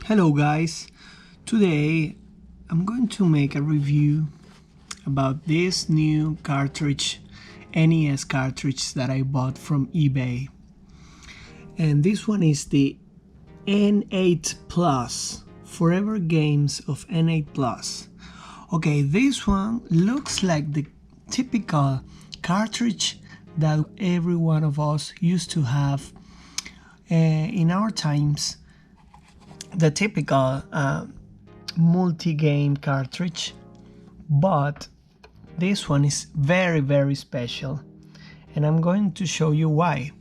Hello guys, today I'm going to make a review about this new cartridge, NES cartridge that I bought from eBay. And this one is the N8 Plus, Forever Games of N8 Plus. Okay, this one looks like the typical cartridge that every one of us used to have in our times. The typical multi-game cartridge, but this one is very special, and I'm going to show you why.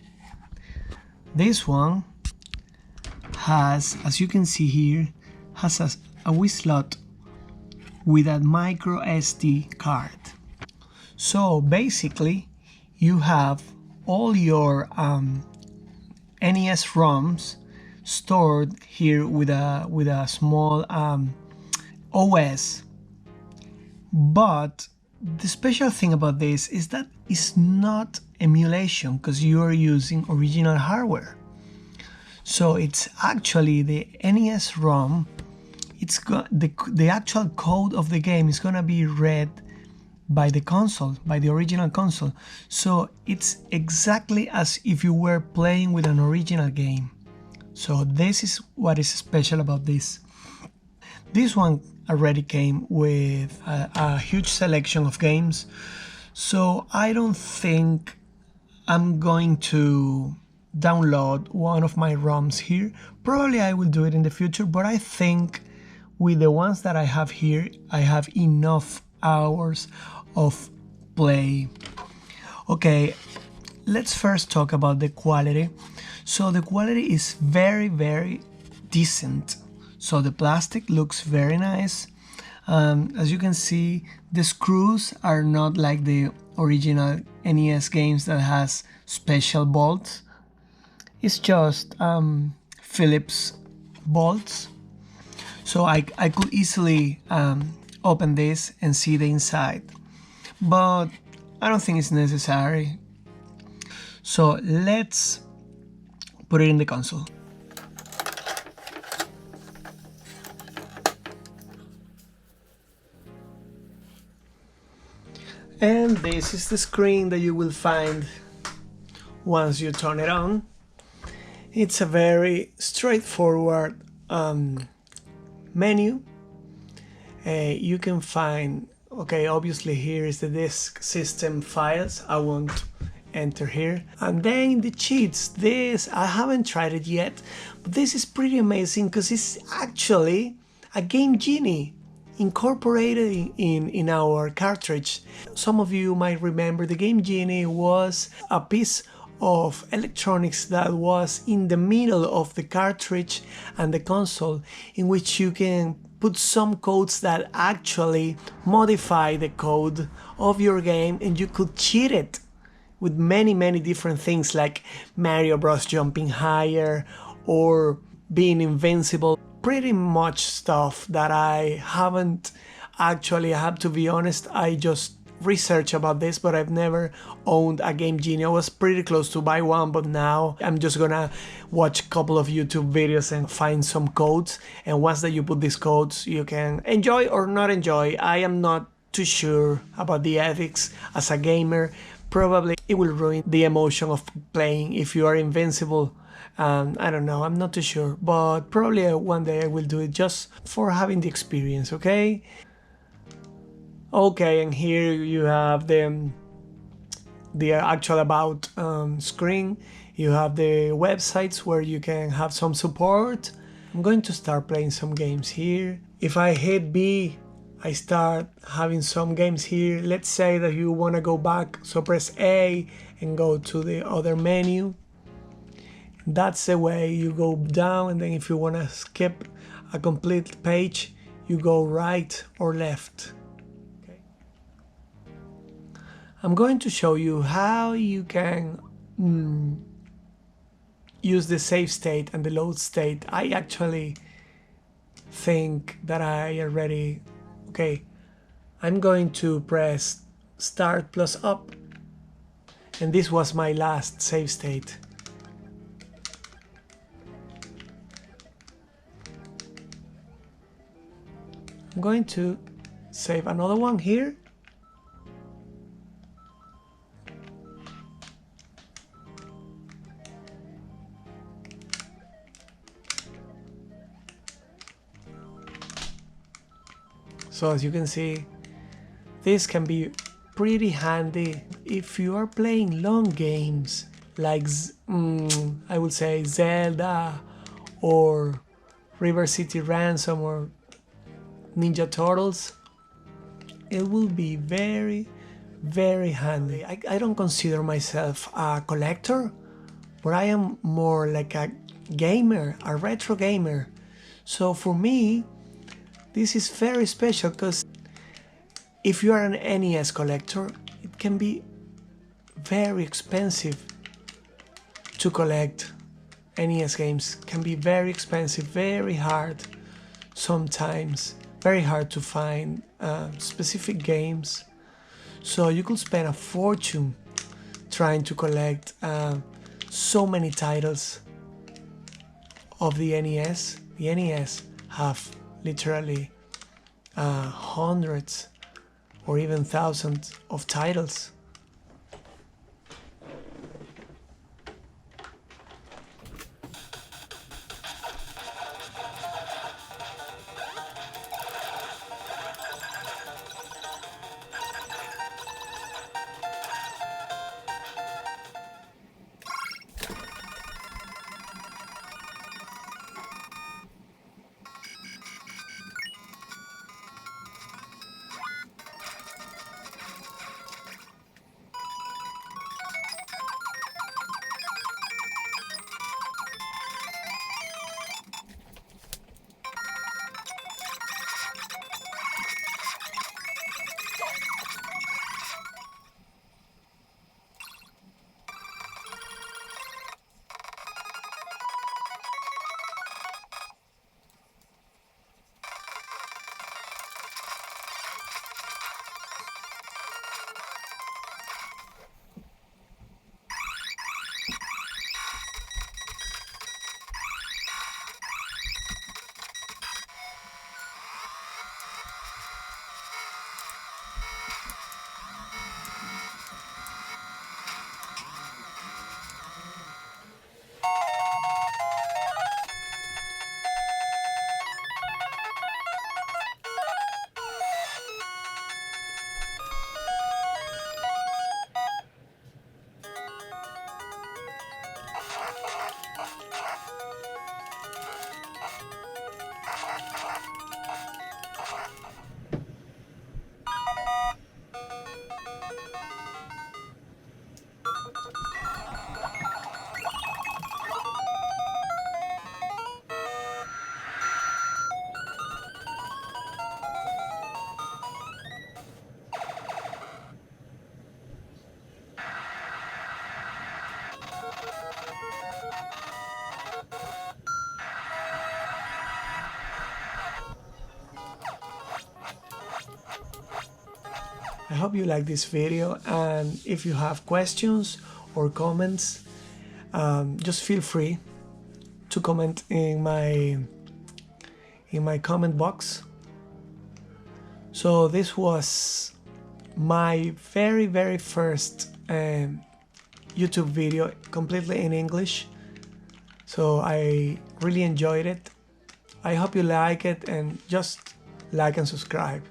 This one has, as you can see here, has a Wii slot with a micro SD card. So basically you have all your NES ROMs stored here with a small OS. But the special thing about this is that it's not emulation, because you are using original hardware. So it's actually the NES ROM. It's got the actual code of the game is gonna be read by the console, by the original console. So it's exactly as if you were playing with an original game. So this is what is special about this. This one already came with a huge selection of games, so I don't think I'm going to download one of my ROMs here. Probably I will do it in the future, but I think with the ones that I have here, I have enough hours of play. Okay, let's first talk about the quality. So the quality is very decent. So the plastic looks very nice. As you can see, the screws are not like the original NES games that has special bolts. It's just Phillips bolts. So I could easily open this and see the inside, but I don't think it's necessary. So let's put it in the console. And this is the screen that you will find once you turn it on. It's a very straightforward menu. You can find, okay, obviously here is the disk system files. I won't enter here. And then the cheats, this I haven't tried it yet, but this is pretty amazing because it's actually a Game Genie incorporated in our cartridge. Some of you might remember the Game Genie was a piece of electronics that was in the middle of the cartridge and the console, in which you can put some codes that actually modify the code of your game, and you could cheat it with many different things like Mario Bros jumping higher or being invincible. Pretty much stuff that I haven't actually, I have to be honest, I just researched about this, but I've never owned a Game Genie. I was pretty close to buy one, but now I'm just gonna watch a couple of YouTube videos and find some codes, and once that you put these codes, you can enjoy or not enjoy. I am not too sure about the ethics as a gamer. Probably it will ruin the emotion of playing if you are invincible. I don't know, I'm not too sure, but probably one day I will do it just for having the experience, okay? Okay, and here you have the actual about screen. You have the websites where you can have some support. I'm going to start playing some games here. If I hit B, I start having some games here. Let's say that you want to go back, so press A and go to the other menu. That's the way you go down, and then if you want to skip a complete page, you go right or left. Okay. I'm going to show you how you can use the save state and the load state. I actually think that I already... Okay, I'm going to press start plus up, and this was my last save state. I'm going to save another one here. So as you can see, this can be pretty handy if you are playing long games like I would say Zelda or River City Ransom or Ninja Turtles. It will be very, very handy. I don't consider myself a collector, but I am more like a gamer, a retro gamer. So for me, this is very special because if you are an NES collector, it can be very expensive to collect. NES games can be very expensive, very hard sometimes, very hard to find specific games. So you could spend a fortune trying to collect so many titles of the NES. The NES have literally hundreds or even thousands of titles. I hope you like this video, and if you have questions or comments, just feel free to comment in my comment box. So this was my very first YouTube video completely in English, so I really enjoyed it. I hope you like it, and just like and subscribe.